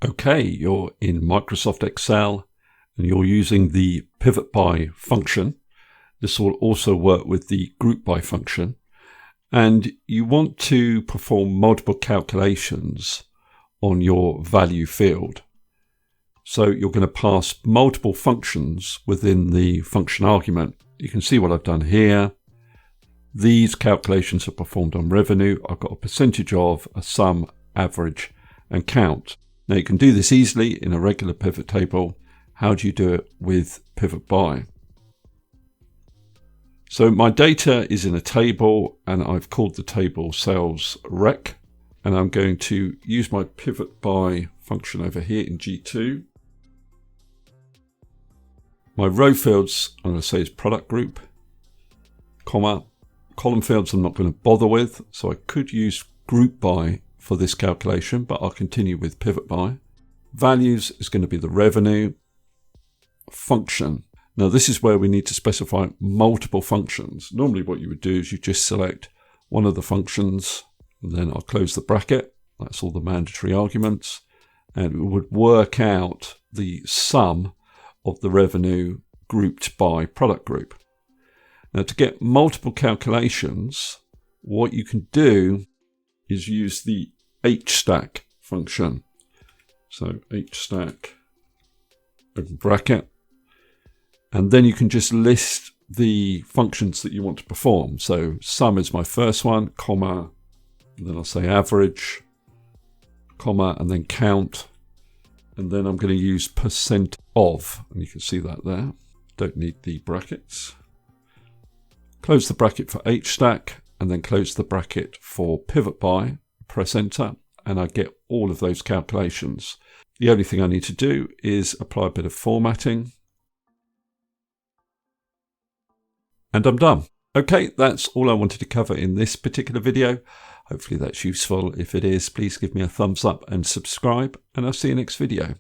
Okay, you're in Microsoft Excel and you're using the PIVOTBY function. This will also work with the GROUPBY function. And you want to perform multiple calculations on your value field. So you're going to pass multiple functions within the function argument. You can see what I've done here. These calculations are performed on revenue. I've got a percentage of, a sum, average, and count. Now you can do this easily in a regular pivot table. How do you do it with PIVOTBY? So my data is in a table and I've called the table sales rec, and I'm going to use my PIVOTBY function over here in G2. My row fields I'm going to say is product group, comma. Column fields I'm not going to bother with, so I could use GROUPBY for this calculation, but I'll continue with PIVOTBY. Values is going to be the revenue. Function. Now this is where we need to specify multiple functions. Normally what you would do is you just select one of the functions, and then I'll close the bracket. That's all the mandatory arguments. And it would work out the sum of the revenue grouped by product group. Now to get multiple calculations, what you can do is use the HSTACK function. So HSTACK, open bracket, and then you can just list the functions that you want to perform. So sum is my first one, comma, and then I'll say average, comma, and then count, and then I'm going to use %of, and you can see that there. Don't need the brackets. Close the bracket for HSTACK, and then close the bracket for PIVOTBY, press enter, and I get all of those calculations. The only thing I need to do is apply a bit of formatting, and I'm done. Okay, that's all I wanted to cover in this particular video. Hopefully that's useful. If it is, please give me a thumbs up and subscribe, and I'll see you next video.